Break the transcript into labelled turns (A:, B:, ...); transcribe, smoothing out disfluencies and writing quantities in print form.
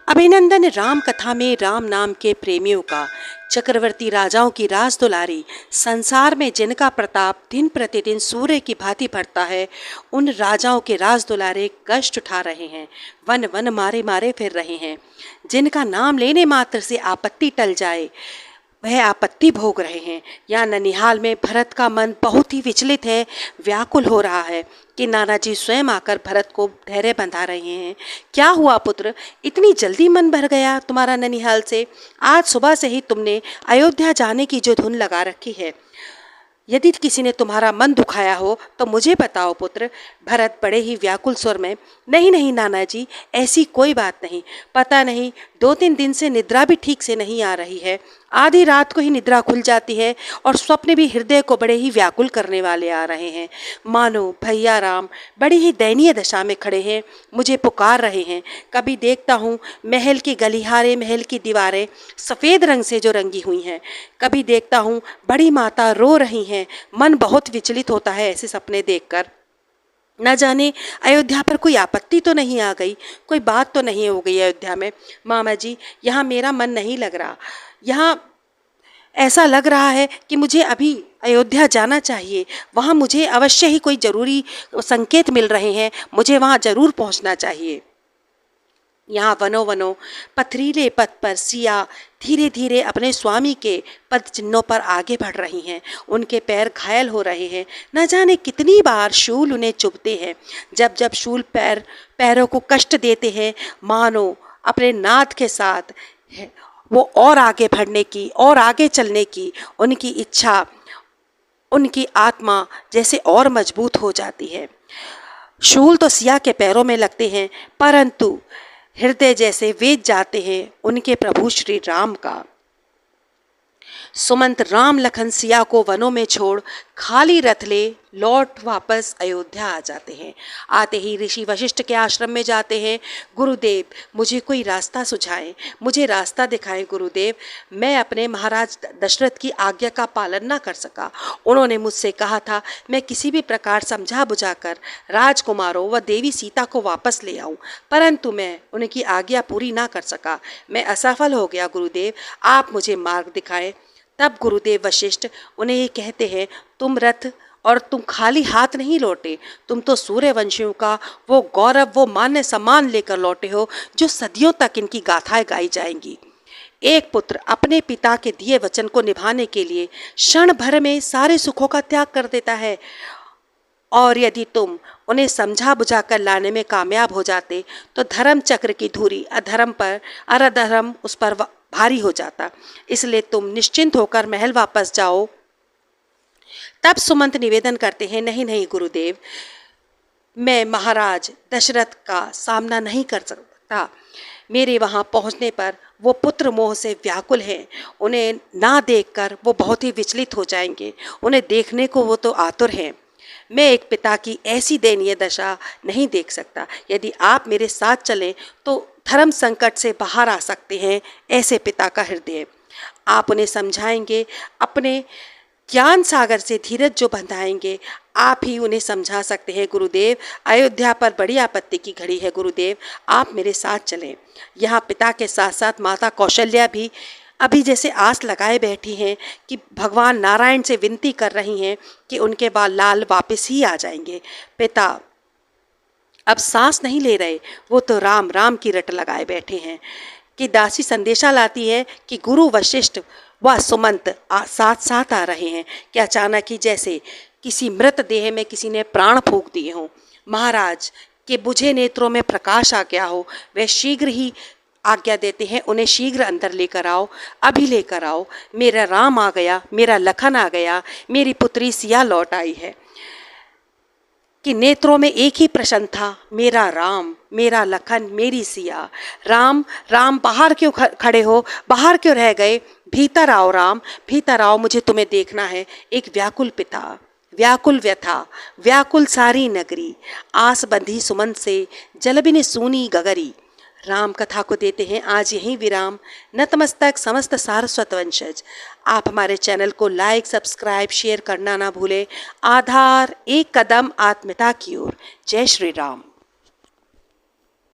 A: अभिनंदन राम कथा में राम नाम के प्रेमियों का, चक्रवर्ती राजाओं की राज दुलारी, संसार में जिनका प्रताप दिन प्रतिदिन सूर्य की भांति बढ़ता है, उन राजाओं के राज दुलारे कष्ट उठा रहे हैं, वन वन मारे मारे फिर रहे हैं। जिनका नाम लेने मात्र से आपत्ति टल जाए, वह आपत्ति भोग रहे हैं। यहाँ ननिहाल में भरत का मन बहुत ही विचलित है, व्याकुल हो रहा है कि नानाजी स्वयं आकर भरत को धैर्य बंधा रहे हैं। क्या हुआ पुत्र, इतनी जल्दी मन भर गया तुम्हारा ननिहाल से? आज सुबह से ही तुमने अयोध्या जाने की जो धुन लगा रखी है, यदि किसी ने तुम्हारा मन दुखाया हो तो मुझे बताओ पुत्र। भरत बड़े ही व्याकुल स्वर में, नहीं नहीं नाना जी, ऐसी कोई बात नहीं। पता नहीं 2-3 दिन से निद्रा भी ठीक से नहीं आ रही है। आधी रात को ही निद्रा खुल जाती है और स्वप्न भी हृदय को बड़े ही व्याकुल करने वाले आ रहे हैं। मानो भैया राम बड़ी ही दयनीय दशा में खड़े हैं, मुझे पुकार रहे हैं। कभी देखता हूँ महल की गलिहारे, महल की दीवारें सफ़ेद रंग से जो रंगी हुई हैं, कभी देखता हूँ बड़ी माता रो रही हैं। मन बहुत विचलित होता है ऐसे सपने देखकर। न जाने अयोध्या पर कोई आपत्ति तो नहीं आ गई, कोई बात तो नहीं हो गई अयोध्या में। मामा जी, यहाँ मेरा मन नहीं लग रहा। यहाँ ऐसा लग रहा है कि मुझे अभी अयोध्या जाना चाहिए। वहाँ मुझे अवश्य ही कोई ज़रूरी संकेत मिल रहे हैं, मुझे वहाँ ज़रूर पहुँचना चाहिए। यहाँ वनों वनों पथरीले पथ पर सिया धीरे धीरे अपने स्वामी के पद चिन्हों पर आगे बढ़ रही हैं। उनके पैर घायल हो रहे हैं। न जाने कितनी बार शूल उन्हें चुभते हैं। जब जब शूल पैरों को कष्ट देते हैं, मानो अपने नाथ के साथ वो और आगे बढ़ने की और आगे चलने की उनकी इच्छा, उनकी आत्मा जैसे और मजबूत हो जाती है। शूल तो सिया के पैरों में लगते हैं, परंतु हृदय जैसे वेद जाते हैं उनके प्रभु श्री राम का। सुमंत राम लखन सिया को वनों में छोड़ खाली रथ ले लौट वापस अयोध्या आ जाते हैं। आते ही ऋषि वशिष्ठ के आश्रम में जाते हैं। गुरुदेव, मुझे कोई रास्ता सुझाएं, मुझे रास्ता दिखाएं गुरुदेव। मैं अपने महाराज दशरथ की आज्ञा का पालन ना कर सका। उन्होंने मुझसे कहा था मैं किसी भी प्रकार समझा बुझाकर राजकुमारों व देवी सीता को वापस ले आऊं, परंतु मैं उनकी आज्ञा पूरी ना कर सका। मैं असफल हो गया गुरुदेव, आप मुझे मार्ग दिखाएं। तब गुरुदेव वशिष्ठ उन्हें ये कहते हैं, तुम रथ और तुम खाली हाथ नहीं लौटे, तुम तो सूर्यवंशियों का वो गौरव, वो मान्य सम्मान लेकर लौटे हो जो सदियों तक इनकी गाथाएं गाई जाएंगी। एक पुत्र अपने पिता के दिए वचन को निभाने के लिए क्षण भर में सारे सुखों का त्याग कर देता है, और यदि तुम उन्हें समझा बुझाकर लाने में कामयाब हो जाते तो धर्म चक्र की धुरी अधर्म पर, अधर्म उस पर भारी हो जाता। इसलिए तुम निश्चिंत होकर महल वापस जाओ। तब सुमंत निवेदन करते हैं, नहीं नहीं गुरुदेव, मैं महाराज दशरथ का सामना नहीं कर सकता। मेरे वहाँ पहुँचने पर वो पुत्र मोह से व्याकुल हैं। उन्हें ना देखकर वो बहुत ही विचलित हो जाएंगे। उन्हें देखने को वो तो आतुर हैं। मैं एक पिता की ऐसी दयनीय दशा नहीं देख सकता। यदि आप मेरे साथ चलें तो धर्म संकट से बाहर आ सकते हैं ऐसे पिता का हृदय। आप उन्हें समझाएंगे, अपने ज्ञान सागर से धीरज जो बंधाएंगे, आप ही उन्हें समझा सकते हैं गुरुदेव। अयोध्या पर बड़ी आपत्ति की घड़ी है गुरुदेव, आप मेरे साथ चलें। यहाँ पिता के साथ साथ माता कौशल्या भी अभी जैसे आस लगाए बैठी हैं कि भगवान नारायण से विनती कर रही हैं कि उनके बाद लाल वापस ही आ जाएंगे। पिता अब सांस नहीं ले रहे, वो तो राम राम की रट लगाए बैठे हैं कि दासी संदेशा लाती है कि गुरु वशिष्ठ व सुमंत साथ साथ आ रहे हैं कि अचानक ही जैसे किसी मृत देह में किसी ने प्राण फूंक दिए हों। महाराज के बुझे नेत्रों में प्रकाश आ गया हो। वह शीघ्र ही आज्ञा देते हैं, उन्हें शीघ्र अंदर लेकर आओ, अभी लेकर आओ। मेरा राम आ गया, मेरा लखन आ गया, मेरी पुत्री सिया लौट आई है। कि नेत्रों में एक ही प्रश्न था, मेरा राम, मेरा लखन, मेरी सिया। राम राम बाहर क्यों खड़े हो, बाहर क्यों रह गए? भीतर आओ राम, भीतर आओ, मुझे तुम्हें देखना है। एक व्याकुल पिता, व्याकुल व्यथा, व्याकुल सारी नगरी, आस बंधी सुमंत से जलबिन सूनी गगरी। राम कथा को देते हैं आज यहीं विराम। नतमस्तक समस्त सारस्वत वंशज। आप हमारे चैनल को लाइक, सब्सक्राइब, शेयर करना ना भूलें। आधार एक कदम आत्मीयता की ओर। जय श्री राम।